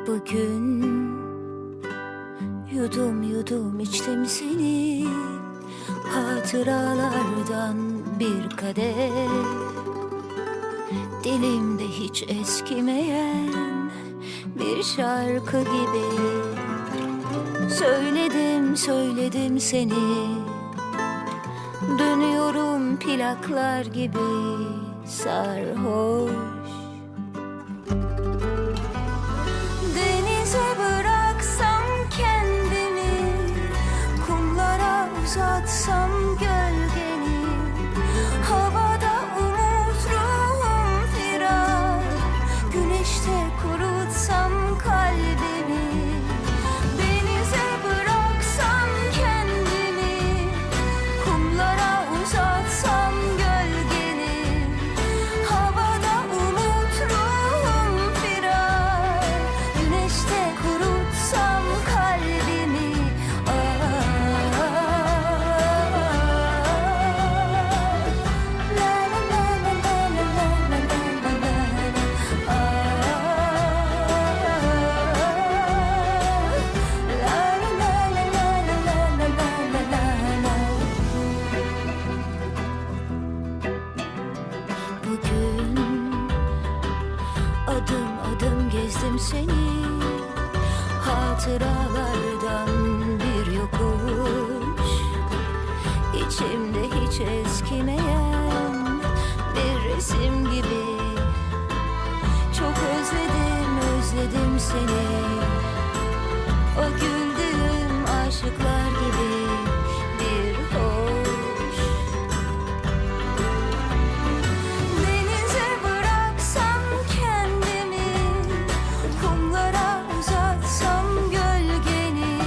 Bugün yudum yudum içtim seni, hatıralardan bir kadeh. Dilimde hiç eskimeyen bir şarkı gibi. Söyledim söyledim seni, dönüyorum plaklar gibi sarhoş. Denize bıraksam kendimi, kumlara uzatsam gölgeni, havada umut ruhum firar, güneşte kurutsam kalbimi. Denize bıraksam kendimi, kumlara uzatsam gölgeni, havada umut ruhum firar, güneşte kurutsam kalbimi. Bugün adım adım gezdim seni, hatıralardan bir yokuş. İçimde hiç eskimeyen bir resim gibi. Çok özledim özledim seni, o güldüğüm aşıklar gibi bir hoş. Denize bıraksam kendimi, kumlara uzatsam gölgeni,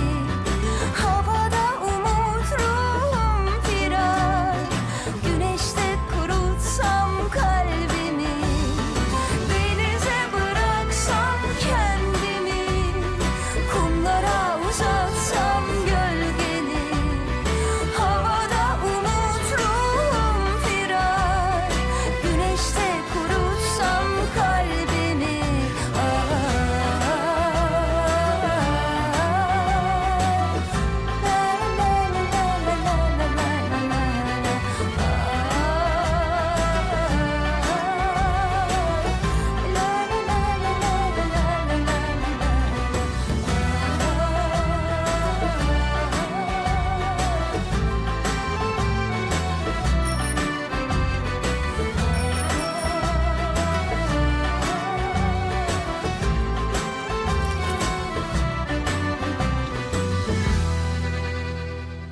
havada umut ruhum firar, güneşte kurutsam kalbimi. Denize bıraksam kendimi, kumlara uzatsam gölgeni, havada umut ruhum firar, güneşte kurutsam kalbimi.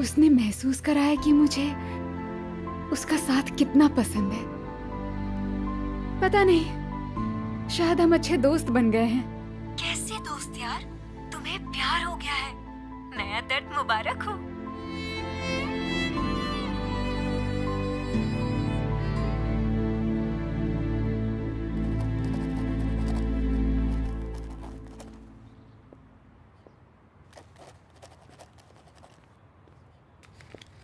उसने महसूस कराया कि मुझे उसका साथ कितना पसंद है। पता नहीं, शायद हम अच्छे दोस्त बन गए हैं। कैसे दोस्त यार, तुम्हें प्यार हो गया है, नया दर्द मुबारक हो।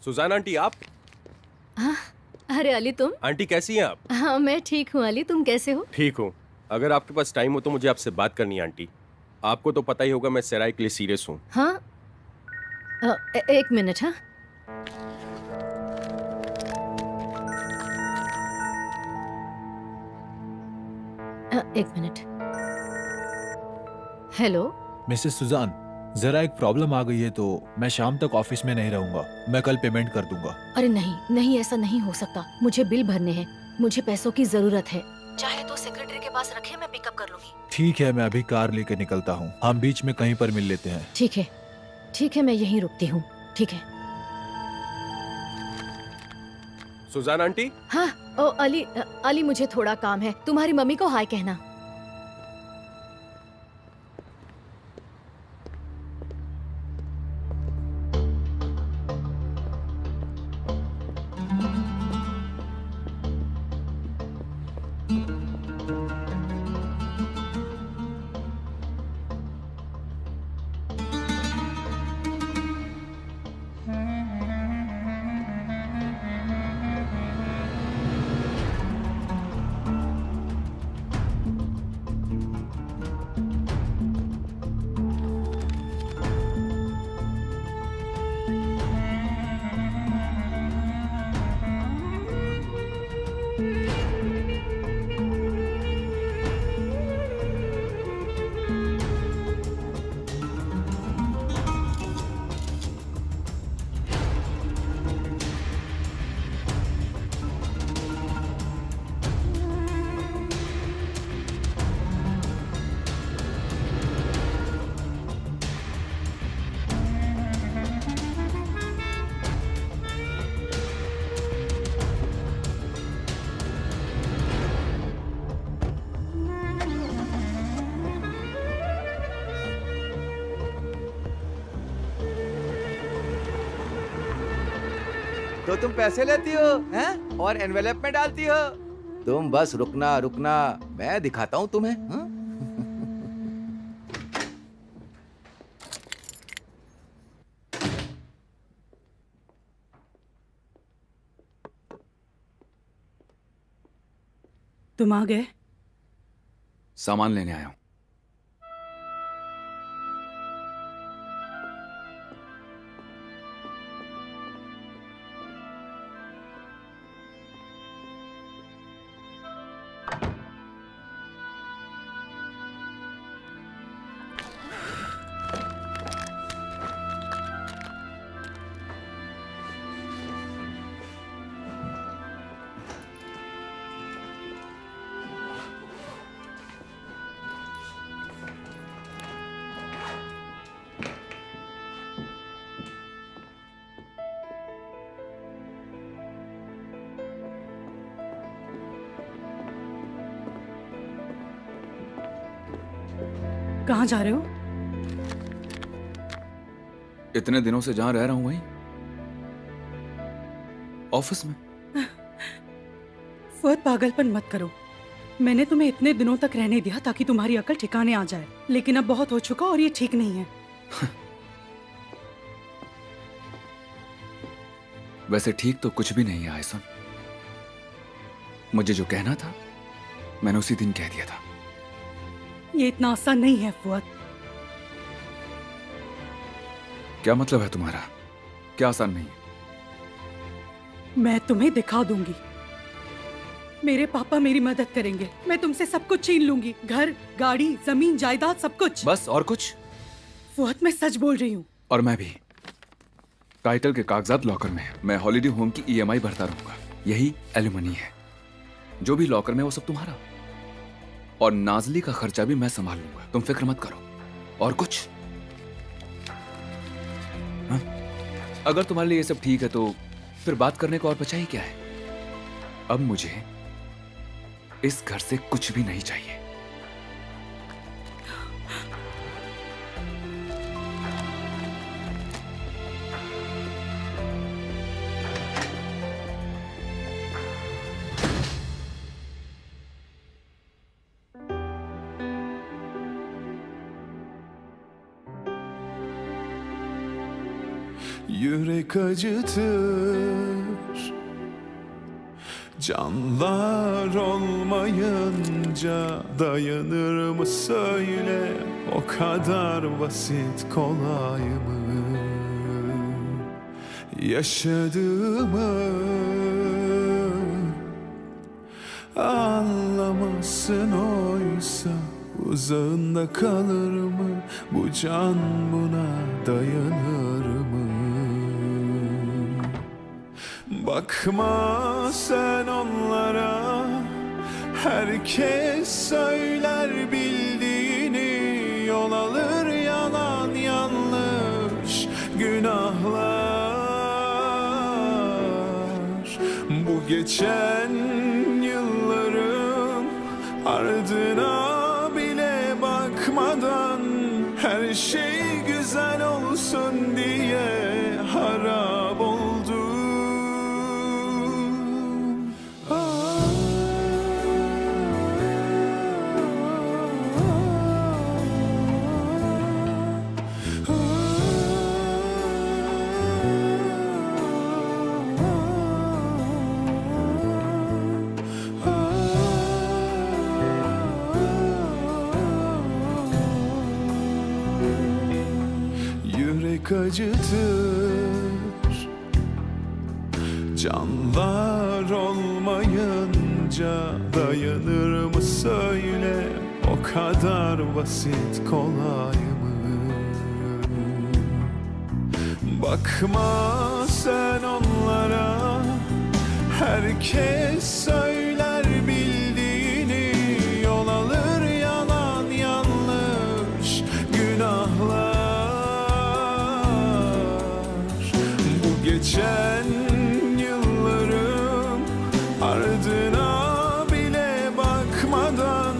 सुजान आंटी आप? अरे अली तुम? आंटी कैसी हैं आप? हाँ मैं ठीक हूँ अली, तुम कैसे हो? ठीक हूँ। अगर आपके पास टाइम हो तो मुझे आपसे बात करनी है आंटी। आपको तो पता ही होगा मैं सराय के लिए सीरियस हूँ। हाँ एक मिनट। हाँ एक मिनट। हेलो मिसेस सुजान, जरा एक प्रॉब्लम आ गई है तो मैं शाम तक ऑफिस में नहीं रहूंगा। मैं कल पेमेंट कर दूंगा। अरे नहीं नहीं, ऐसा नहीं हो सकता, मुझे बिल भरने हैं, मुझे पैसों की जरूरत है। चाहे तो सेक्रेटरी के पास रखे, मैं पिकअप कर लूंगी। ठीक है, मैं अभी कार लेकर निकलता हूँ। हम बीच में कहीं पर मिल लेते हैं। ठीक है, मैं यहीं रुकती हूँ। ठीक है। सुजान आंटी? हाँ ओ अली मुझे थोड़ा काम है, तुम्हारी मम्मी को हाय कहना। तो तुम पैसे लेती हो हैं और एनवेलप में डालती हो। तुम बस रुकना रुकना, मैं दिखाता हूँ तुम्हें। हाँ? तुम आ गए? सामान लेने आया हूं। कहाँ जा रहे हो? इतने दिनों से जहां रह रहा हूं वहीं, ऑफिस में। फुआद, पागलपन मत करो। मैंने तुम्हें इतने दिनों तक रहने दिया ताकि तुम्हारी अकल ठिकाने आ जाए, लेकिन अब बहुत हो चुका और ये ठीक नहीं है। वैसे ठीक तो कुछ भी नहीं है आयसन। मुझे जो कहना था मैंने उसी दिन कह दिया था। ये इतना आसान नहीं है फुआद। क्या मतलब है तुम्हारा? क्या आसान नहीं है? मैं तुम्हें दिखा दूंगी। मेरे पापा मेरी मदद करेंगे। मैं तुमसे सब कुछ छीन लूंगी, घर, गाड़ी, जमीन, जायदाद, सब कुछ। बस और कुछ? फुआद, मैं सच बोल रही हूँ। और मैं भी। टाइटल के कागजात लॉकर में है। मैं हॉलिडे होम की ईएमआई भरता रहूंगा। यही एलिमनी है। जो भी लॉकर में वो सब तुम्हारा। और नाजली का खर्चा भी मैं संभाल लूंगा, तुम फिक्र मत करो। और कुछ? हाँ? अगर तुम्हारे लिए ये सब ठीक है तो फिर बात करने को और बचा ही क्या है? अब मुझे इस घर से कुछ भी नहीं चाहिए। Yürek acıtır, canlar olmayınca dayanır mı söyle, o kadar basit kolay mı? Yaşadığımı anlamazsın oysa, uzağında kalır mı bu can, buna dayanır mı? Bakma sen onlara, herkes söyler bildiğini, yol alır yalan yanlış günahlar. Bu geçen yılların ardına bile bakmadan, her şey güzel olsun diye harap oldum. Yürek acıtır, canlar olmayınca dayanır mı söyle, o kadar basit kolay mı? Bakma sen onlara, herkes söyler bildiğini, yol alır yalan yanlış günahlar. Geçen yılların ardına bile bakmadan,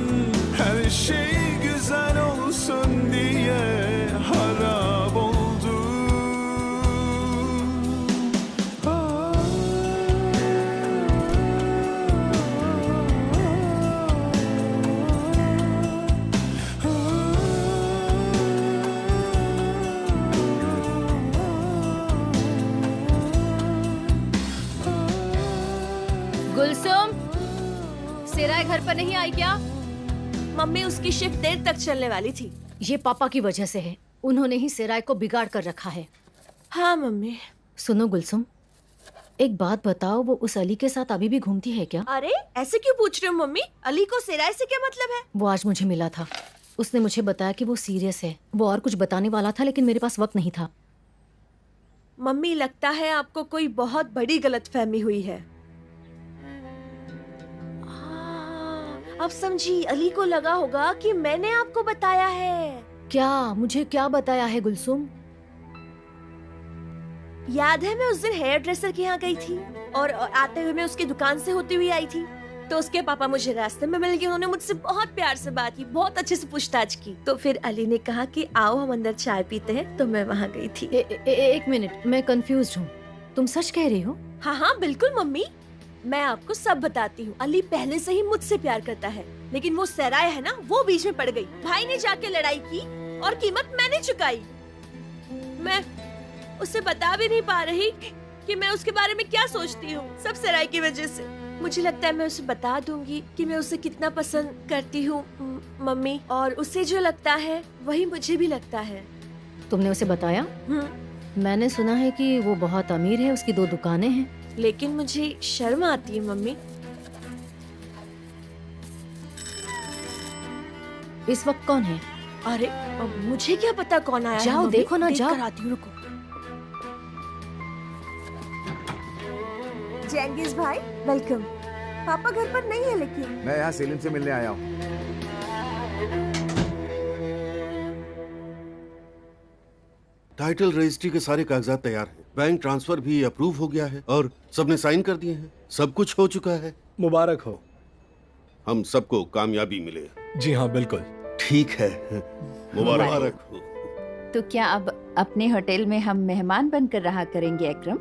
her şey güzel olsun diye harap oldum. सेराय घर पर नहीं आई क्या? Mummy उसकी shift देर तक चलने वाली थी। ये पापा की वजह से है। उन्होंने ही सेराय को बिगाड़ कर रखा है। हाँ मम्मी। सुनो गुलसुम, एक बात बताओ, वो उस अली के साथ अभी भी घूमती है क्या? अरे ऐसे क्यों पूछ रहे हो मम्मी? अली को सेराय से क्या मतलब है? वो आज मुझे मिला था। उसने मुझे बताया कि वो सीरियस है। वो और कुछ बताने वाला था लेकिन मेरे पास वक्त नहीं था। मम्मी लगता है आपको कोई बहुत बड़ी गलतफहमी हुई है। अब समझी, अली को लगा होगा कि मैंने आपको बताया है। क्या? मुझे क्या बताया है गुलसुम? याद है मैं उस दिन हेयर ड्रेसर के यहाँ गई थी और आते हुए मैं उसकी दुकान से होती हुई आई थी, तो उसके पापा मुझे रास्ते में मिल गए। उन्होंने मुझसे बहुत प्यार से बात की, बहुत अच्छे से पूछताछ की। तो फिर अली ने कहा कि आओ हम अंदर चाय पीते हैं, तो मैं वहाँ गई थी। एक मिनट, मैं कंफ्यूज हूँ। तुम सच कह रही हो? हाँ हाँ बिल्कुल मम्मी, मैं आपको सब बताती हूँ। अली पहले से ही मुझसे प्यार करता है, लेकिन वो सेराय है ना, वो बीच में पड़ गई। भाई ने जाके लड़ाई की और कीमत मैंने चुकाई। मैं उसे बता भी नहीं पा रही कि मैं उसके बारे में क्या सोचती हूँ, सब सेराय की वजह से। मुझे लगता है मैं उसे बता दूंगी कि मैं उसे कितना पसंद करती हूँ मम्मी, और उसे जो लगता है वही मुझे भी लगता है। तुमने उसे बताया? मैंने सुना है कि वो बहुत अमीर है, उसकी 2 दुकानें हैं। लेकिन मुझे शर्म आती है मम्मी। इस वक्त कौन है? अरे अब मुझे क्या पता कौन आया है। जाओ मम्मी, देखो ना, देख जाओ। कर आती हूँ, रुको। जेंगिस भाई वेलकम। पापा घर पर नहीं है, लेकिन मैं यहाँ सेलिम से मिलने आया हूँ। टाइटल रजिस्ट्री के सारे कागजात तैयार हैं, बैंक ट्रांसफर भी अप्रूव हो गया है और सबने साइन कर दिए हैं। सब कुछ हो चुका है। मुबारक हो। हम सबको कामयाबी मिले। जी हाँ बिल्कुल। ठीक है, मुबारक हो। तो क्या अब अपने होटल में हम मेहमान बनकर रहा करेंगे अकरम?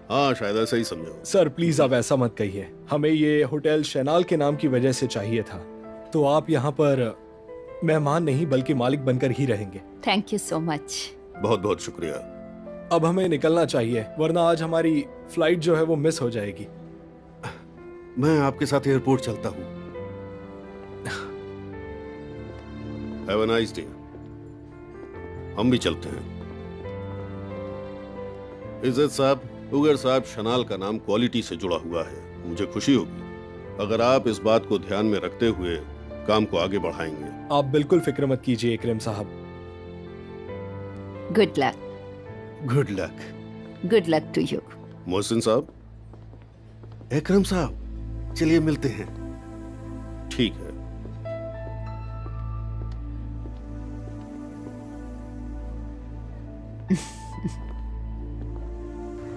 हाँ शायद ऐसा ही समझो। सर प्लीज आप ऐसा मत कहिए। हमें ये होटल शैनाल के नाम की वजह से चाहिए था, तो आप यहाँ पर मेहमान नहीं बल्कि मालिक बनकर ही रहेंगे। Thank you so much. बहुत बहुत शुक्रिया। अब हमें निकलना चाहिए, वरना आज हमारी फ्लाइट जो है वो मिस हो जाएगी। मैं आपके साथ एयरपोर्ट चलता हूँ। Have a nice day. हम भी चलते हैं। इज्जत साहब, उगर साहब, शनाल का नाम क्वालिटी से जुड़ा हुआ है। मुझे खुशी होगी अगर आप इस बात को ध्यान में रखते हुए काम को आगे बढ़ाएंगे। आप बिल्कुल फिक्र मत कीजिए इकरम साहब। Good luck. Good luck. Good luck to you. Mohsin साहब, इकरम साहब, चलिए मिलते हैं। ठीक है।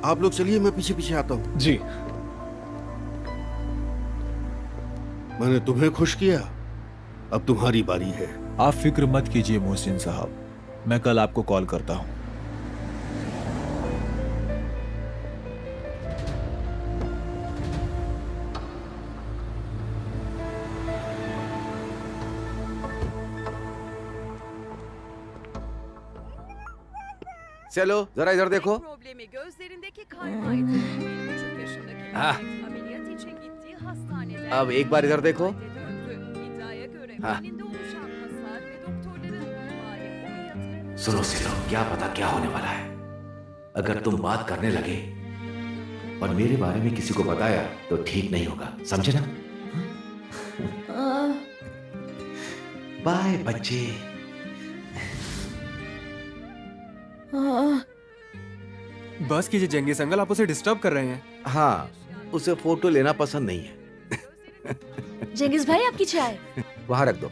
आप लोग चलिए, मैं पीछे पीछे आता हूं। जी। मैंने तुम्हें खुश किया, अब तुम्हारी बारी है। आप फिक्र मत कीजिए मोहसिन साहब, मैं कल आपको कॉल करता हूँ। चलो जरा इधर देखो। अब एक बार इधर देखो। हाँ। सुनो सिलो, क्या पता क्या होने वाला है। अगर तुम बात करने लगे और मेरे बारे में किसी को बताया तो ठीक नहीं होगा, समझे ना? बाय बच्चे। बस कीजिए जेंगिस अंकल, आप उसे डिस्टर्ब कर रहे हैं। हाँ, उसे फोटो लेना पसंद नहीं है। जेंगिस भाई आपकी चाय वहां रख दो।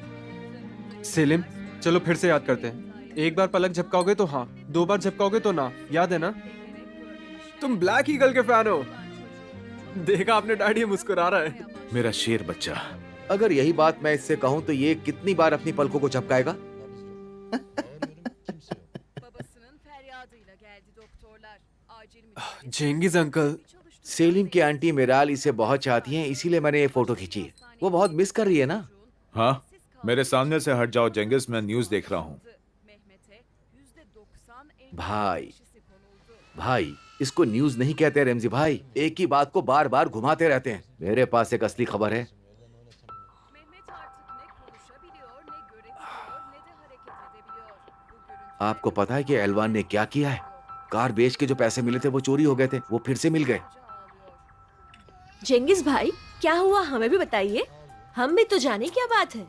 सेलिम, चलो फिर से याद करते हैं। एक बार पलक झपकाओगे तो हाँ, 2 बार झपकाओगे तो ना, याद है ना? तुम ब्लैक ईगल के फैन हो। देखा आपने, डैडी मुस्कुरा रहा है। मेरा शेर बच्चा। अगर यही बात मैं इससे कहूं तो ये कितनी बार अपनी पलकों को झपकाएगा? जेंगिस अंकल, सेलिम की आंटी मिराल इसे बहुत चाहती हैं, इसीलिए मैंने ये फोटो खींची है। वो बहुत मिस कर रही है ना? हाँ, मेरे सामने से हट जाओ जेंगिस, मैं न्यूज़ देख रहा हूँ। भाई, भाई इसको न्यूज नहीं कहते रेमजी भाई, एक ही बात को बार बार घुमाते रहते हैं। मेरे पास एक असली खबर है। आपको पता है कि एलवान ने क्या किया है? कार बेच के जो पैसे मिले थे वो चोरी हो गए थे, वो फिर से मिल गए। जेंगिस भाई क्या हुआ, हमें भी बताइए, हम भी तो जाने क्या बात है।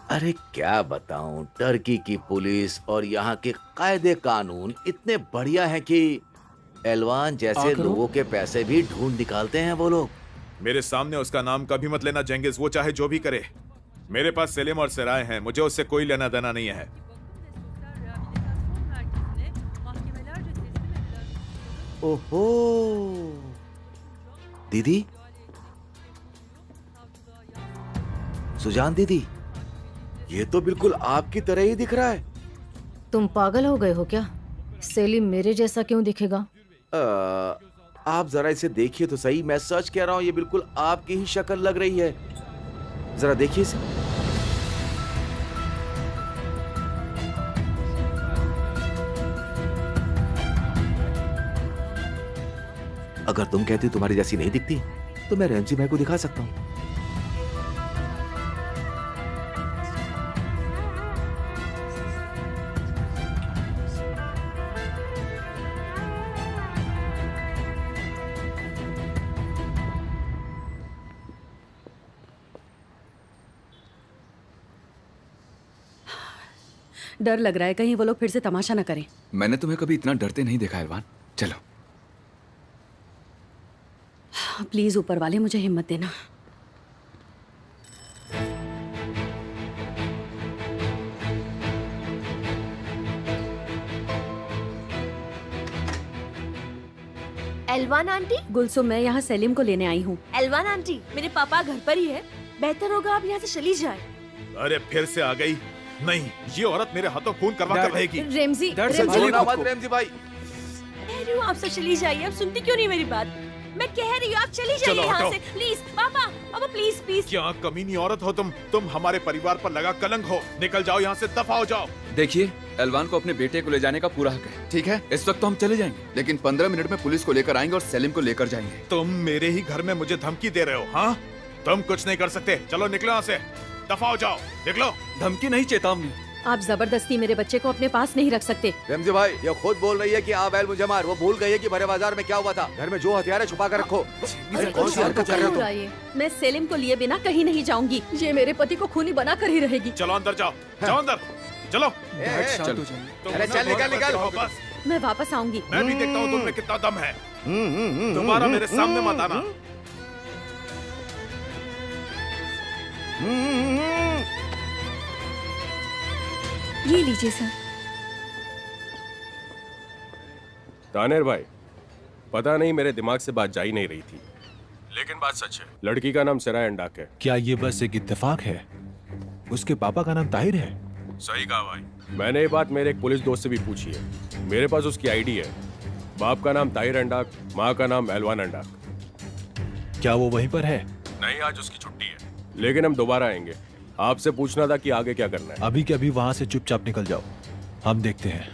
अरे क्या बताऊं, टर्की की पुलिस और यहाँ के कायदे कानून इतने बढ़िया हैं कि एलवान जैसे लोगों के पैसे भी ढूंढ निकालते हैं वो लोग। मेरे सामने उसका नाम कभी मत लेना जेंगिस, वो चाहे जो भी करे। मेरे पास सेलिम और सराय हैं, मुझे उससे कोई लेना देना नहीं है। ओहो दीदी, सुजान दीदी, ये तो बिल्कुल आपकी तरह ही दिख रहा है। तुम पागल हो गए हो क्या? सेलिम मेरे जैसा क्यों दिखेगा? आप जरा इसे देखिए तो सही, मैं सच कह रहा हूँ, ये बिल्कुल आपकी ही शक्ल लग रही है। जरा देखिए इसे। अगर तुम कहती तुम्हारी जैसी नहीं दिखती तो मैं रेमजी भाई को दिखा सकता हूँ। डर लग रहा है कहीं वो लोग फिर से तमाशा न करें। मैंने तुम्हें कभी इतना डरते नहीं देखा एलवान। चलो प्लीज ऊपर वाले मुझे हिम्मत देना। एलवान आंटी। गुलसुम, मैं यहाँ सेलिम को लेने आई हूँ। एलवान आंटी, मेरे पापा घर पर ही है, बेहतर होगा आप यहाँ से चली जाए। अरे फिर से आ गई। नहीं, ये औरत मेरे हाथों खून करवा कर रहेगी। रेमजी, रेमजी भाई, कह रही हूँ आप सब चली जाइए, आप सुनती क्यों नहीं मेरी बात? मैं कह रही हूँ आप चली जाइए यहाँ से, प्लीज। पापा पापा प्लीज प्लीज। क्या कमीनी औरत हो तुम हमारे परिवार पर लगा कलंक हो। निकल जाओ यहाँ से, दफा हो जाओ। देखिए, एलवान को अपने बेटे को ले जाने का पूरा हक है, ठीक है? इस वक्त तो हम चले जाएंगे, लेकिन 15 मिनट में पुलिस को लेकर आएंगे और सेलिम को लेकर जाएंगे। तुम मेरे ही घर में मुझे धमकी दे रहे हो? हाँ, तुम कुछ नहीं कर सकते। चलो निकलो यहाँ से, दफा हो जाओ। निकलो। धमकी नहीं, चेतावनी। आप जबरदस्ती मेरे बच्चे को अपने पास नहीं रख सकते। रेमजी भाई, ये खुद बोल रही है कि आप एल मुझे मार। वो भूल गई है कि भरे बाजार में क्या हुआ था। घर में जो हथियार है छुपा कर रखो। कौन सी हरकत कर रहे हो तुम? मैं सेलिम को लिए बिना कहीं नहीं जाऊंगी। ये मेरे पति को खूनी बना कर ही रहेगी। चलो अंदर जाओ, जाओ अंदर, चलो। अरे चल निकल निकल। बस मैं वापस आऊंगी। मैं भी देखता हूँ तुम में कितना दम है। दोबारा मेरे सामने मत आना। ये लीजिए सर। तानेर भाई, पता नहीं मेरे दिमाग से बात जा ही नहीं रही थी, लेकिन बात सच है। लड़की का नाम सराय अंडाक है। क्या ये बस एक इत्तेफाक है? उसके पापा का नाम ताहिर है। सही कहा भाई। मैंने ये बात मेरे एक पुलिस दोस्त से भी पूछी है। मेरे पास उसकी आईडी है। बाप का नाम ताहिर अंडाक, माँ का नाम एलवान अंडाक। क्या वो वहीं पर है? नहीं, आज उसकी छुट्टी है, लेकिन हम दोबारा आएंगे। आपसे पूछना था कि आगे क्या करना है। अभी के अभी वहां से चुपचाप निकल जाओ, हम देखते हैं।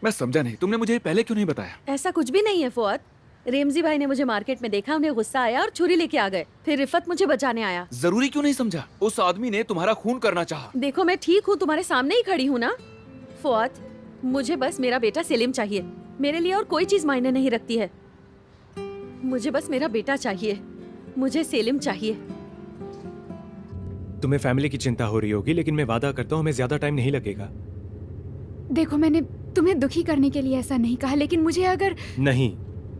मैं समझा नहीं, तुमने मुझे पहले क्यों नहीं बताया? ऐसा कुछ भी नहीं है फुआद। रेमजी भाई ने मुझे मार्केट में देखा, उन्हें गुस्सा आया और छुरी लेके आ गए। फिर रिफत मुझे बचाने आया। जरूरी क्यों नहीं समझा? उस आदमी ने तुम्हारा खून करना चाहा। देखो मैं ठीक हूँ, तुम्हारे सामने ही खड़ी हूँ ना। फुआद, मुझे बस मेरा बेटा सेलिम चाहिए। मेरे लिए और कोई चीज मायने नहीं रखती है। मुझे बस मेरा बेटा चाहिए, मुझे सेलिम चाहिए। तुम्हें फैमिली की चिंता हो रही होगी, लेकिन मैं वादा करता हूँ हमें ज्यादा टाइम नहीं लगेगा। देखो, मैंने तुम्हें दुखी करने के लिए ऐसा नहीं कहा, लेकिन मुझे अगर नहीं,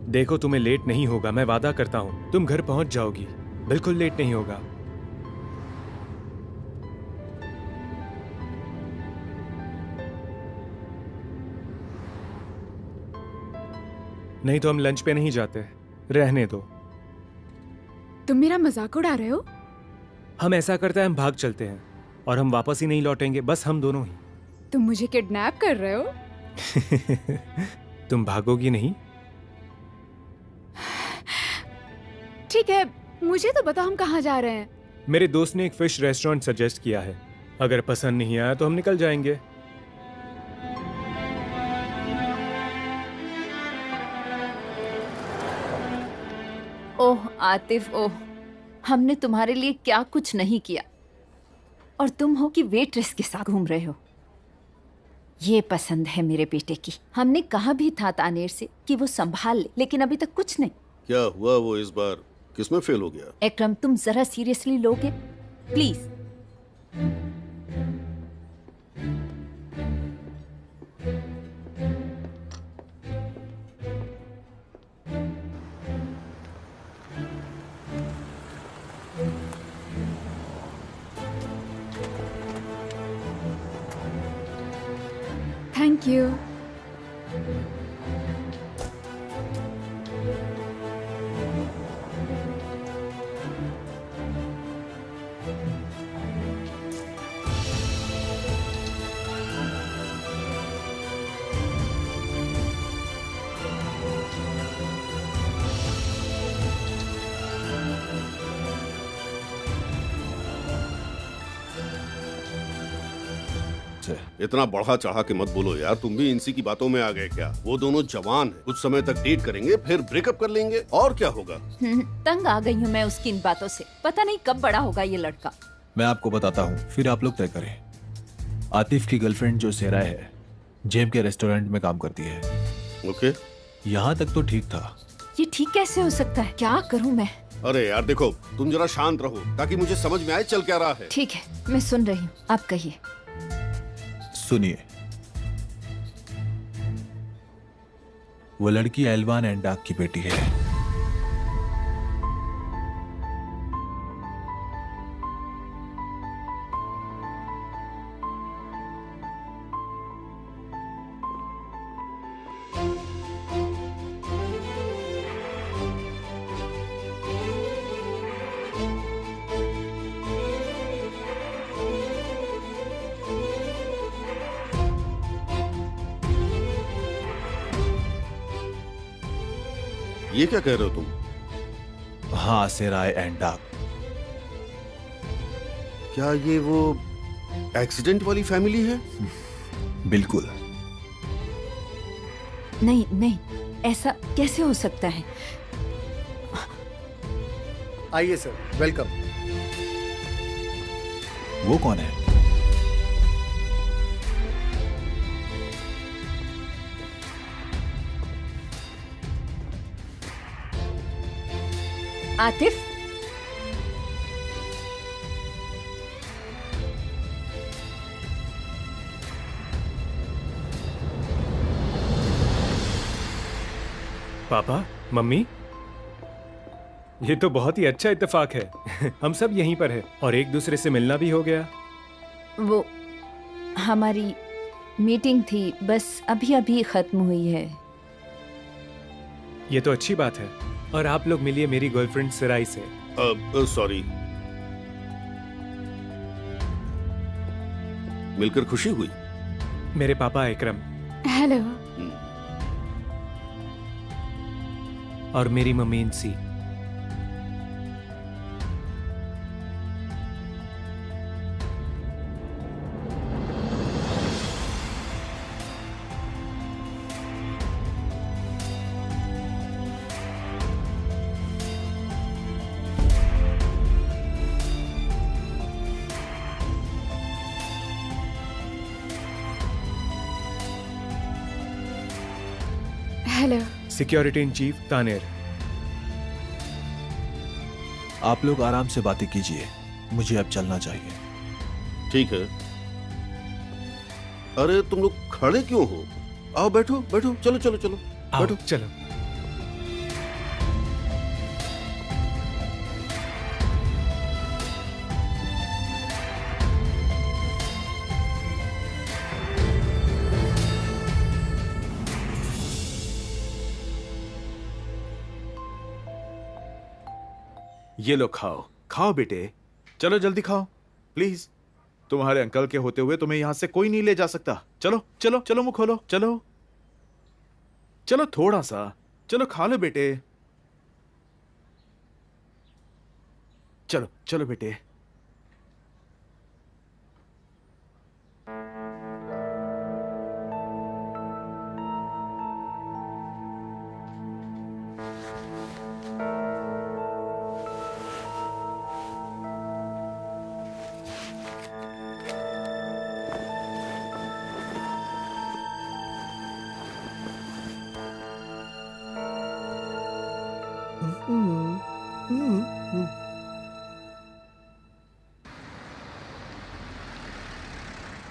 देखो तुम्हें लेट नहीं होगा, मैं वादा करता हूँ। तुम घर पहुंच जाओगी, बिल्कुल लेट नहीं होगा। नहीं तो हम लंच पे नहीं जाते, रहने दो। तुम मेरा मजाक उड़ा रहे हो? हम ऐसा करते हैं, हम भाग चलते हैं और हम वापस ही नहीं लौटेंगे, बस हम दोनों ही। तुम मुझे किडनैप कर रहे हो? तुम भागोगी नहीं? ठीक है, मुझे तो बताओ हम कहाँ जा रहे हैं। मेरे दोस्त ने एक फिश रेस्टोरेंट सजेस्ट किया है, अगर पसंद नहीं आया तो हम निकल जाएंगे। ओह आतिफ, ओह, हमने तुम्हारे लिए क्या कुछ नहीं किया और तुम हो कि वेट्रेस के साथ घूम रहे हो। ये पसंद है मेरे बेटे की। हमने कहा भी था तानेर से कि वो संभाल ले, लेकिन अभी तक कुछ नहीं। क्या हुआ वो इस बार किसमें फेल हो गया? एकरम, तुम जरा सीरियसली लोगे प्लीज। Thank you. इतना बढ़ा चढ़ा के मत बोलो यार, तुम भी इनसी की बातों में आ गए क्या? वो दोनों जवान हैं, कुछ समय तक डेट करेंगे फिर ब्रेकअप कर लेंगे और क्या होगा। तंग आ गई हूँ मैं उसकी इन बातों से। पता नहीं कब बड़ा होगा ये लड़का। मैं आपको बताता हूँ, फिर आप लोग तय करें। आतिफ की गर्लफ्रेंड जो सेरा है, जेम के रेस्टोरेंट में काम करती है। ओके, यहाँ तक तो ठीक था। ये ठीक कैसे हो सकता है? क्या करूँ मैं? अरे यार देखो, तुम जरा शांत रहो ताकि मुझे समझ में आए चल क्या रहा है। ठीक है, मैं सुन रही हूँ, आप कहिए। सुनिए, वो लड़की एल्वान एंडाक की बेटी है। ये क्या कह रहे हो तुम? हाँ, सेराय एंडाक। क्या ये वो एक्सीडेंट वाली फैमिली है? बिल्कुल। नहीं नहीं, ऐसा कैसे हो सकता है? आइए सर, वेलकम। वो कौन है? आतिफ, पापा, मम्मी, ये तो बहुत ही अच्छा इत्तेफाक है। हम सब यहीं पर हैं और एक दूसरे से मिलना भी हो गया। वो हमारी मीटिंग थी, बस अभी अभी खत्म हुई है। ये तो अच्छी बात है। और आप लोग मिलिए मेरी गर्लफ्रेंड सिराई से। सॉरी, मिलकर खुशी हुई। मेरे पापा इकरम। हेलो। और मेरी mummy Inci. Hello. Security in chief Taner. आप लोग आराम से बातें कीजिए, मुझे अब चलना चाहिए। ठीक है। अरे तुम लोग खड़े क्यों हो? आओ बैठो बैठो, चलो चलो चलो बैठो। चलो। ये लो, खाओ खाओ बेटे, चलो जल्दी खाओ प्लीज। तुम्हारे अंकल के होते हुए तुम्हें यहां से कोई नहीं ले जा सकता। चलो चलो चलो, मुंह खोलो, चलो चलो, थोड़ा सा, चलो खा लो बेटे, चलो चलो बेटे।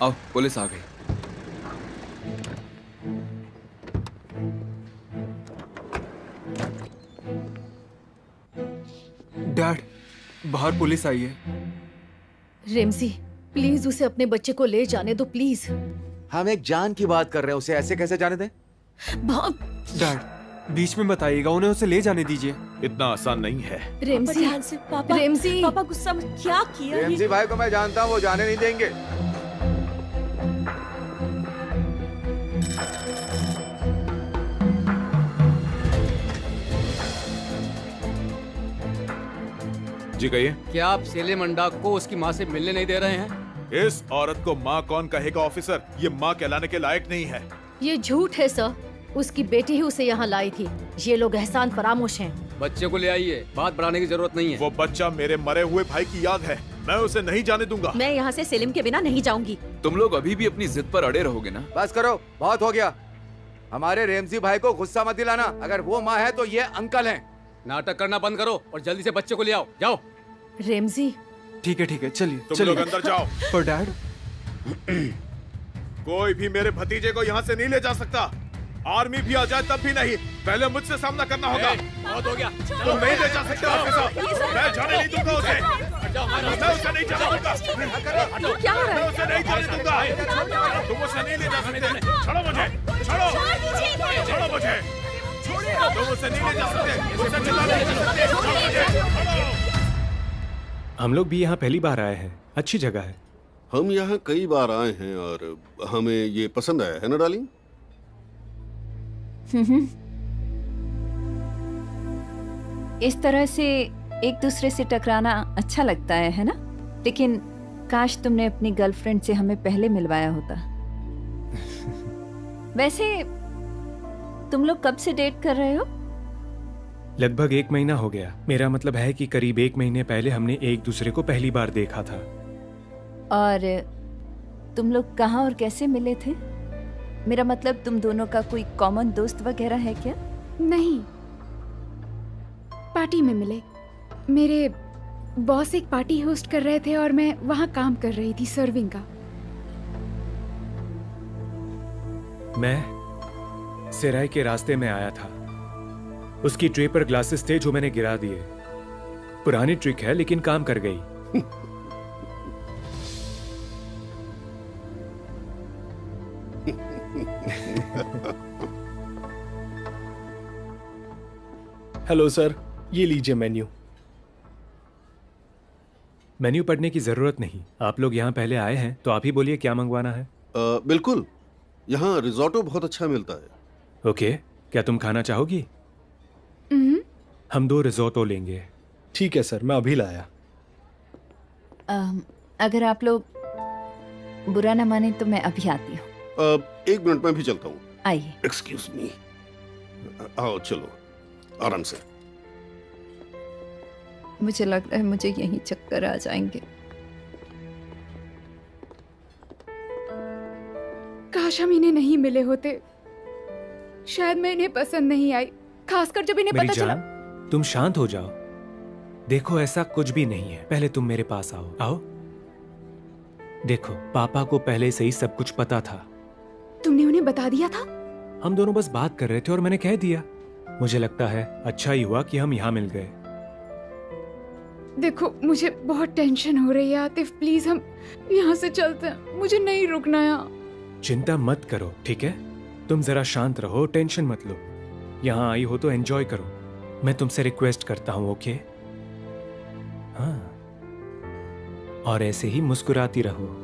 आओ, पुलिस आ गई। डैड, बाहर पुलिस आई है। रेमजी, प्लीज उसे अपने बच्चे को ले जाने दो, प्लीज। हम एक जान की बात कर रहे हैं, उसे ऐसे कैसे जाने दें? डैड, बीच में मत आइएगा, उन्हें उसे ले जाने दीजिए। इतना आसान नहीं है। पापा ध्यान से, पापा रेमजी, पापा गुस्सा मत, क्या किया ये? रेमजी भाई को मैं जानता हूँ, वो जाने नहीं देंगे। जी कहिए। क्या आप सेलिम अंडाक को उसकी माँ से मिलने नहीं दे रहे हैं? इस औरत को माँ कौन कहेगा ऑफिसर? ये माँ कहलाने के लायक नहीं है। ये झूठ है सर, उसकी बेटी ही उसे यहाँ लाई थी। ये लोग एहसान फरामोश हैं। बच्चे को ले आइए, बात बढ़ाने की जरूरत नहीं है। वो बच्चा मेरे मरे हुए भाई की याद है, मैं उसे नहीं जाने दूंगा। मैं यहाँ से सेलिम के बिना नहीं जाऊंगी। तुम लोग अभी भी अपनी जिद पर अड़े रहोगे ना? बस करो, बहुत हो गया। हमारे रेमजी भाई को गुस्सा मत दिलाना। अगर वो माँ है तो ये अंकल हैं। नाटक करना बंद करो और जल्दी से बच्चे को ले आओ, जाओ। रेमजी, ठीक है, चलिए। तुम लोग अंदर जाओ। पर डैड, कोई भी मेरे भतीजे को यहाँ से नहीं ले जा सकता। आर्मी भी आ जाए तब भी नहीं, पहले मुझसे सामना करना होगा। बहुत हो गया, तुम नहीं ले जा सकते ऑफिसर, मैं जाने नहीं दूंगा उसे। मैं उसे नहीं जाने दूंगा। क्या हो रहा है? मैं उसे नहीं जाने दूंगा। तुम उसे नहीं ले जा सकते। छोड़ो मुझे, छोड़ो मुझे। तुम उसे नहीं ले जा सकते, उसे चिल्लाने नहीं जा सकते। छोड़ो मुझे। हम लोग भी यहाँ पहली बार आए हैं, अच्छी जगह है। हम यहाँ कई बार आए हैं और हमें ये पसंद आया है ना डार्लिंग? इस तरह से एक दूसरे से टकराना अच्छा लगता है ना? लेकिन काश तुमने अपनी गर्लफ्रेंड से हमें पहले मिलवाया होता। वैसे तुम लोग कब से डेट कर रहे हो? लगभग 1 महीना हो गया। मेरा मतलब है कि करीब 1 महीने पहले हमने एक दूसरे को पहली बार देखा था। और तुम लोग कहाँ और कैसे मिले थे? मेरा मतलब तुम दोनों का कोई कॉमन दोस्त वगैरह है क्या? नहीं, पार्टी में मिले। मेरे बॉस एक पार्टी होस्ट कर रहे थे और मैं वहाँ काम कर रही थी, सर्विंग का। मैं सिराय के रास्ते में आया था। उसकी ट्रे पर ग्लासेस थे जो मैंने गिरा दिए। पुरानी ट्रिक है लेकिन काम कर गई। हेलो सर, ये लीजिए मेन्यू। मेन्यू पढ़ने की जरूरत नहीं। आप लोग यहाँ पहले आए हैं तो आप ही बोलिए क्या मंगवाना है। बिल्कुल, यहाँ रिजोटो बहुत अच्छा मिलता है। ओके, क्या तुम खाना चाहोगी? हम 2 रिजोटो लेंगे। ठीक है सर, मैं अभी लाया। अगर आप लोग बुरा ना माने तो मैं अभी आती हूँ। 1 मिनट में भी चलता हूँ। आइए। Excuse me. आओ, चलो आराम से। मुझे लग रहा है मुझे यहीं चक्कर आ जाएंगे। काश हम इन्हें नहीं मिले होते। शायद मैं इन्हें पसंद नहीं आई, खासकर जब इन्हें मेरी पता चला। जान, तुम शांत हो जाओ। देखो, ऐसा कुछ भी नहीं है। पहले तुम मेरे पास आओ। आओ। देखो, पापा को पहले से ही सब कुछ पता था। तुमने उन्हें बता दिया था? हम दोनों बस बात कर रहे थे और मैंने कह दिया। मुझे लगता है अच्छा ही हुआ कि हम यहाँ मिल गए। देखो, मुझे बहुत टेंशन हो रही है आतिफ, प्लीज हम यहाँ से चलते हैं। मुझे नहीं रुकना यहाँ। चिंता मत करो, ठीक है? तुम जरा शांत रहो, टेंशन मत लो। यहाँ आई हो तो एंजॉय करो। मैं तुमसे रिक्वेस्ट करता हूँ, ओके? हाँ, और ऐसे ही मुस्कुराती रहो।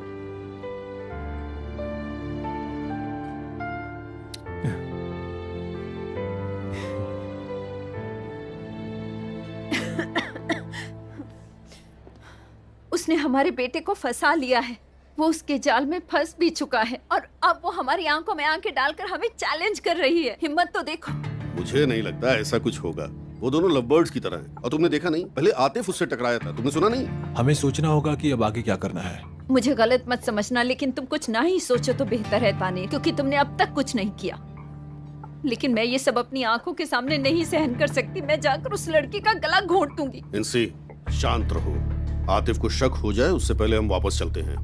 उसने हमारे बेटे को फंसा लिया है। वो उसके जाल में फंस भी चुका है और अब वो हमारी आंखों में आंखें डालकर हमें चैलेंज कर रही है। हिम्मत तो देखो। मुझे नहीं लगता ऐसा कुछ होगा। वो दोनों लवबर्ड्स की तरह हैं। और तुमने देखा नहीं, पहले आतिफ उससे टकराया था, तुमने सुना नहीं? हमें सोचना होगा कि अब आगे क्या करना है। मुझे गलत मत समझना, लेकिन तुम कुछ ना ही सोचो तो बेहतर है ताने, क्योंकि तुमने अब तक कुछ नहीं किया। लेकिन मैं ये सब अपनी आंखों के सामने नहीं सहन कर सकती। मैं जाकर उस लड़की का गला घोंट दूंगी। इनसे शांत रहो। आतिफ को शक हो जाए उससे पहले हम वापस चलते हैं।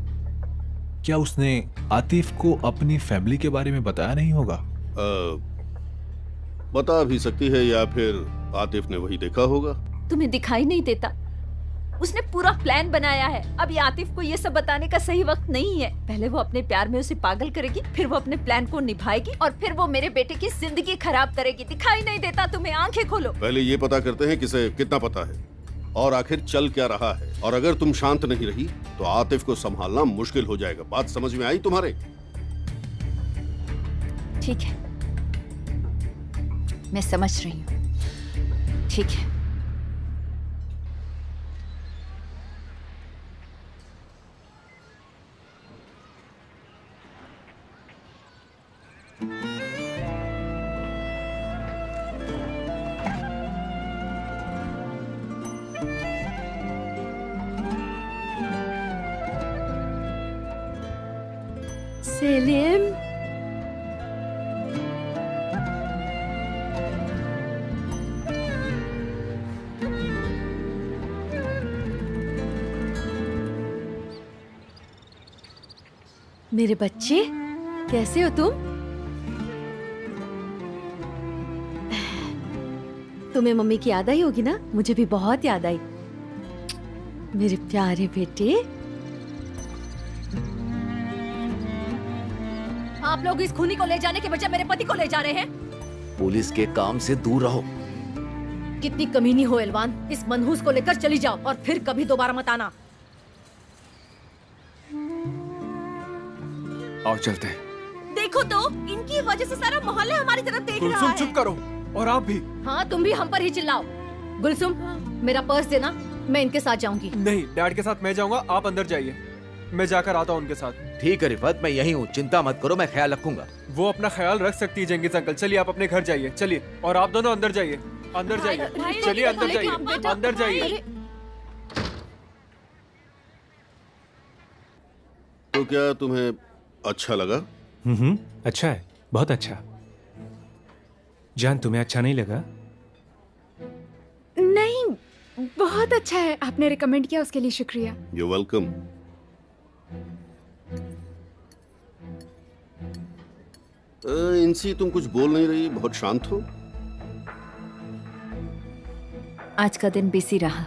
क्या उसने आतिफ को अपनी फैमिली के बारे में बताया नहीं होगा? बता भी सकती है या फिर आतिफ ने वही देखा होगा। तुम्हें दिखाई नहीं देता? उसने पूरा प्लान बनाया है। अब ये आतिफ को ये सब बताने का सही वक्त नहीं है। पहले वो अपने प्यार में उसे पागल करेगी, फिर वो अपने प्लान को निभाएगी और फिर वो मेरे बेटे की जिंदगी खराब करेगी। दिखाई नहीं देता तुम्हें? आंखें खोलो। पहले ये पता करते हैं किसे कितना पता है और आखिर चल क्या रहा है। और अगर तुम शांत नहीं रही तो आतिफ को संभालना मुश्किल हो जाएगा। बात समझ में आई तुम्हारे? ठीक है, मैं समझ रही हूँ। ठीक है। सेलिम, मेरे बच्चे, कैसे हो तुम? तुम्हें मम्मी की याद आई होगी ना? मुझे भी बहुत याद आई। मेरे प्यारे बेटे, आप लोग इस खूनी को ले जाने के बजाय मेरे पति को ले जा रहे हैं। पुलिस के काम से दूर रहो। कितनी कमीनी हो एलवान, इस मनहूस को लेकर चली जाओ और फिर कभी दोबारा मत आना। आओ चलते हैं। देखो तो, इनकी वजह से सारा मोहल्ला हमारी तरफ देख रहा है। चुप करो, और आप भी। हाँ, तुम भी हम पर ही चिल्लाओ। गुलसुम, मेरा पर्स देना, मैं इनके साथ जाऊंगी। नहीं, डैड के साथ मैं जाऊंगा, आप अंदर जाइए। मैं जाकर आता हूँ उनके साथ। ठीक है रिफत, मैं यहीं हूँ, चिंता मत करो, मैं ख्याल रखूंगा। वो अपना ख्याल रख सकती है जंगीज अंकल। चलिए आप अपने घर जाइए, चलिए। और आप दोनों अंदर जाइए, अंदर जाइए, चलिए अंदर जाइए, अंदर जाइए। तो क्या तुम्हें अच्छा लगा? अच्छा है, बहुत अच्छा। जान, तुम्हें अच्छा नहीं लगा? नहीं, बहुत अच्छा है। आपने रिकमेंड किया, उसके लिए शुक्रिया। You welcome. इंसी, तुम कुछ बोल नहीं रही, बहुत शांत हो। आज का दिन बिजी रहा।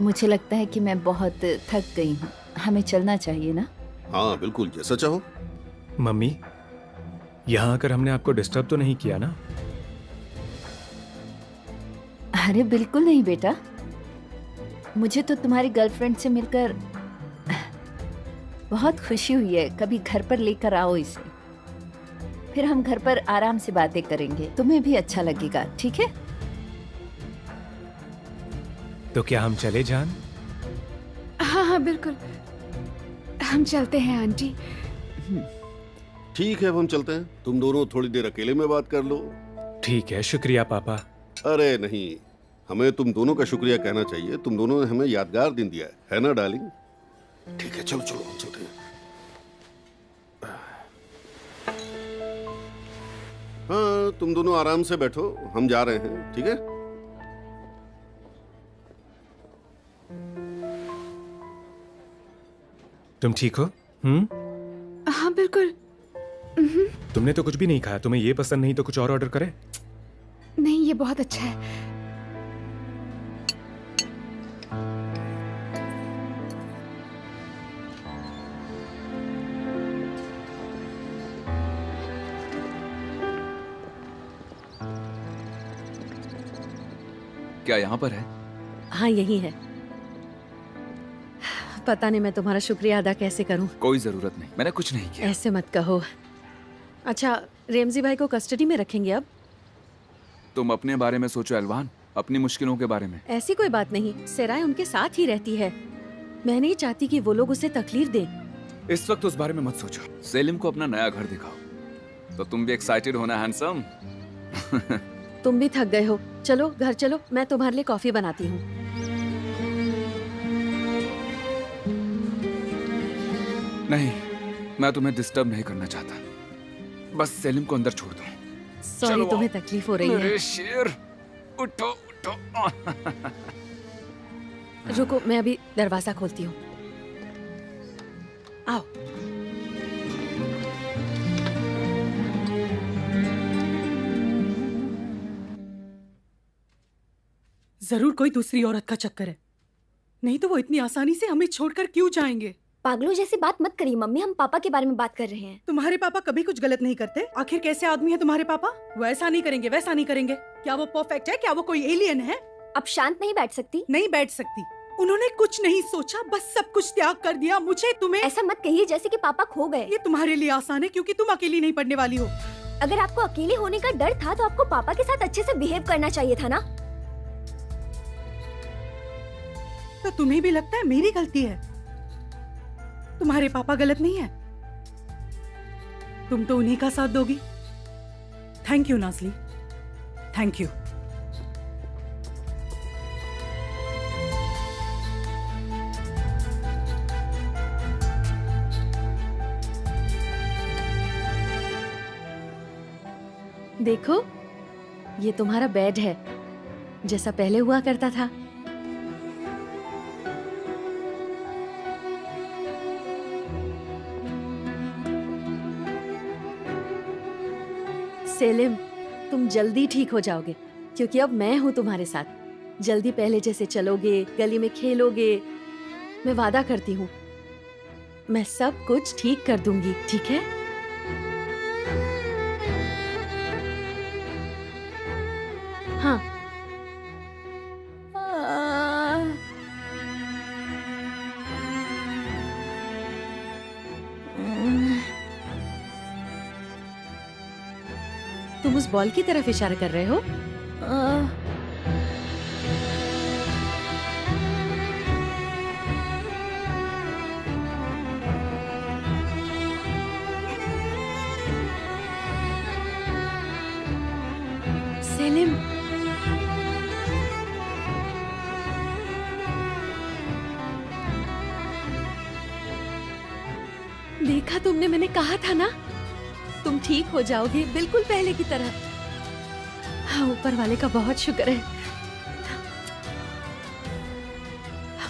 मुझे लगता है कि मैं बहुत थक गई हूँ। हमें चलना चाहिए ना? हाँ बिल्कुल, जैसा चाहो। मम्मी, यहाँ आकर हमने आपको डिस्टर्ब तो नहीं किया ना? अरे बिल्कुल नहीं बेटा, मुझे तो तुम्हारी गर्लफ्रेंड से मिलकर बहुत खुशी हुई है। कभी घर पर लेकर आओ इसे, फिर हम घर पर आराम से बातें करेंगे, तुम्हें भी अच्छा लगेगा। ठीक है? तो क्या हम चले जान? हाँ हाँ बिल्कुल, हम चलते हैं आंटी। ठीक है, अब हम चलते हैं। तुम दोनों थोड़ी देर अकेले में बात कर लो। ठीक है, शुक्रिया पापा। अरे नहीं, हमें तुम दोनों का शुक्रिया कहना चाहिए। तुम दोनों ने हमें यादगार दिन दिया है ना डार्लिंग? ठीक है, चलो चलो चलते हैं। हाँ, तुम दोनों आराम से बैठो, हम जा रहे हैं। ठीक है? तुम ठीक हो? हाँ बिल्कुल। तुमने तो कुछ भी नहीं खाया। तुम्हें ये पसंद नहीं तो कुछ और ऑर्डर करें? नहीं, ये बहुत अच्छा है। क्या यहाँ पर है? हाँ, यही है। पता नहीं मैं तुम्हारा शुक्रिया अदा कैसे करूं। कोई जरूरत नहीं, मैंने कुछ नहीं किया। ऐसे मत कहो। अच्छा, रेमजी भाई को कस्टडी में रखेंगे अब? तुम अपने बारे में सोचो एलवान, अपनी मुश्किलों के बारे में। ऐसी कोई बात नहीं, सेराय उनके साथ ही रहती है। मैं नहीं चाहती कि वो लोग उसे तकलीफ दें। इस वक्त उस बारे में मत सोचो। सेलिम को अपना नया घर दिखाओ। तो तुम भी एक्साइटेड होना हैंडसम। तुम भी थक गए हो, चलो घर चलो, मैं तुम्हारे लिए कॉफी बनाती हूँ। नहीं, मैं तुम्हें डिस्टर्ब नहीं करना चाहता। बस सेलिम को अंदर छोड़ दो। सॉरी, तुम्हें तकलीफ हो रही है। मेरे शेर, उठो उठो। रुको, मैं अभी दरवाजा खोलती हूँ। आओ। जरूर कोई दूसरी औरत का चक्कर है, नहीं तो वो इतनी आसानी से हमें छोड़कर क्यों जाएंगे? पागलों जैसी बात मत करिए मम्मी, हम पापा के बारे में बात कर रहे हैं। तुम्हारे पापा कभी कुछ गलत नहीं करते। आखिर कैसे आदमी है तुम्हारे पापा? वो ऐसा नहीं करेंगे, वैसा नहीं करेंगे। क्या वो परफेक्ट है? क्या वो कोई एलियन है? अब शांत नहीं बैठ सकती? नहीं बैठ सकती। उन्होंने कुछ नहीं सोचा, बस सब कुछ त्याग कर दिया। मुझे तुम्हें ऐसा मत कहिए जैसे कि पापा खो गए। ये तुम्हारे लिए आसान है क्योंकि तुम अकेली नहीं पढ़ने वाली हो। अगर आपको अकेले होने का डर था तो आपको पापा के साथ अच्छे से बिहेव करना चाहिए था ना। तो तुम्हें भी लगता है मेरी गलती है? तुम्हारे पापा गलत नहीं है, तुम तो उन्हीं का साथ दोगी। Thank you Nazli, thank you. देखो, ये तुम्हारा बेड है, जैसा पहले हुआ करता था। सेलिम, तुम जल्दी ठीक हो जाओगे क्योंकि अब मैं हूँ तुम्हारे साथ। जल्दी पहले जैसे चलोगे, गली में खेलोगे। मैं वादा करती हूँ, मैं सब कुछ ठीक कर दूंगी, ठीक है? हाँ। तुम उस बॉल की तरफ इशारा कर रहे हो? सेलिम, देखा तुमने, मैंने कहा था ना, तुम ठीक हो जाओगे बिल्कुल पहले की तरह। हाँ, ऊपर वाले का बहुत शुक्र है।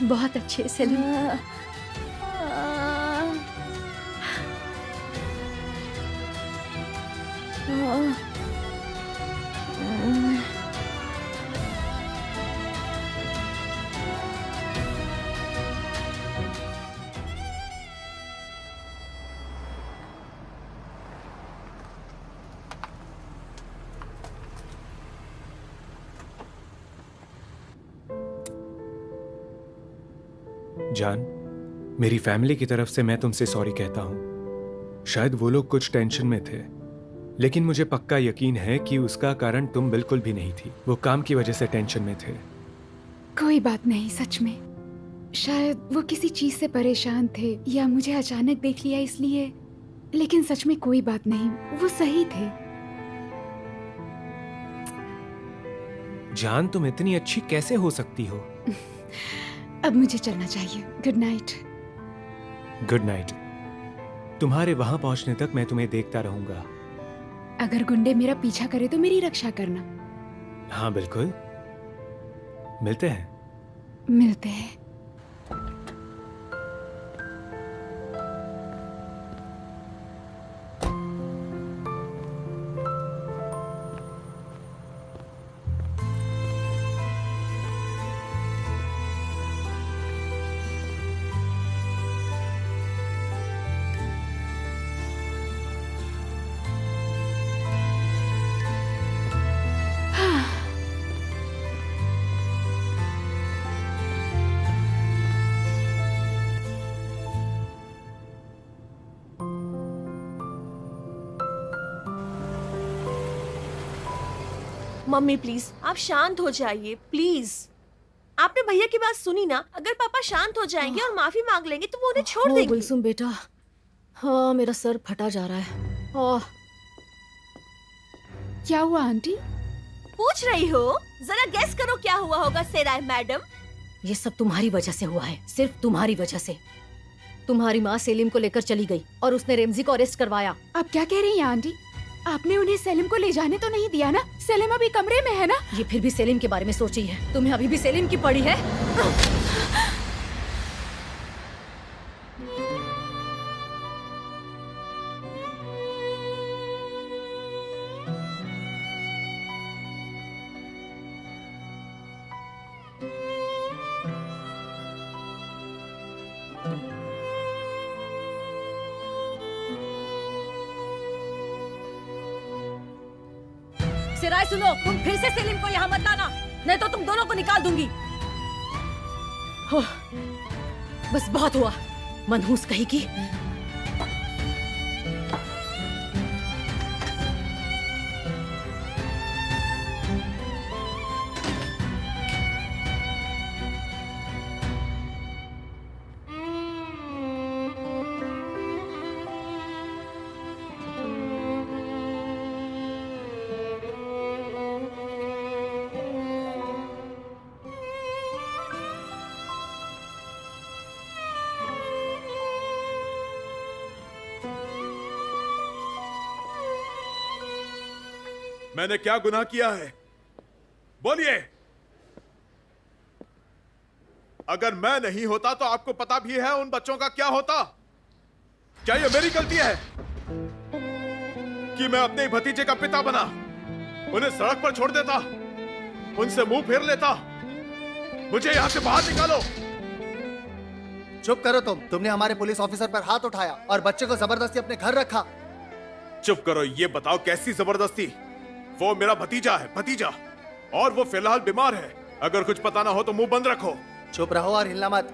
बहुत अच्छे सेलिम। जान, मेरी फैमिली की तरफ से मैं तुमसे सॉरी कहता हूं। शायद वो लोग कुछ टेंशन में थे, लेकिन मुझे पक्का यकीन है कि उसका कारण तुम बिल्कुल भी नहीं थी। वो काम की वजह से टेंशन में थे। कोई बात नहीं, सच में शायद वो किसी चीज से परेशान थे या मुझे अचानक देख लिया इसलिए, लेकिन सच में कोई बात नहीं, वो सही थे। जान, तुम इतनी अच्छी कैसे हो सकती हो? अब मुझे चलना चाहिए। Good night. Good night. तुम्हारे वहां पहुंचने तक मैं तुम्हें देखता रहूंगा। अगर गुंडे मेरा पीछा करे तो मेरी रक्षा करना। हाँ बिल्कुल, मिलते हैं। मिलते हैं। मम्मी प्लीज, आप शांत हो जाइए प्लीज। आपने भैया की बात सुनी ना? अगर पापा शांत हो जाएंगे और माफी मांग लेंगे तो वो उन्हें छोड़ देंगे। गुलसुम बेटा, हाँ मेरा सर फटा जा रहा है। क्या हुआ आंटी? पूछ रही हो? जरा गेस करो क्या हुआ होगा सेराय मैडम। ये सब तुम्हारी वजह से हुआ है, सिर्फ तुम्हारी वजह से। तुम्हारी माँ सेलिम को लेकर चली गई और उसने रेमजी को अरेस्ट करवाया। आप क्या कह रही हैं आंटी? आपने उन्हें सेलिम को ले जाने तो नहीं दिया ना? सेलिम अभी कमरे में है ना? ये फिर भी सेलिम के बारे में सोची है? तुम्हें अभी भी सेलिम की पड़ी है? सिराय सुनो, तुम फिर से सेलिम को यहाँ मत लाना, नहीं तो तुम दोनों को निकाल दूंगी। हो, बस बहुत हुआ, मनहूस कहेगी। मैंने क्या गुनाह किया है? बोलिए। अगर मैं नहीं होता तो आपको पता भी है उन बच्चों का क्या होता? क्या ये मेरी गलती है कि मैं अपने ही भतीजे का पिता बना? उन्हें सड़क पर छोड़ देता, उनसे मुंह फेर लेता। मुझे यहां से बाहर निकालो। चुप करो तुमने हमारे पुलिस ऑफिसर पर हाथ उठाया और बच्चे को जबरदस्ती अपने घर रखा। चुप करो। ये बताओ कैसी जबरदस्ती? वो मेरा भतीजा है, भतीजा, और वो फिलहाल बीमार है। अगर कुछ पता ना हो तो मुंह बंद रखो। चुप रहो और हिलना मत।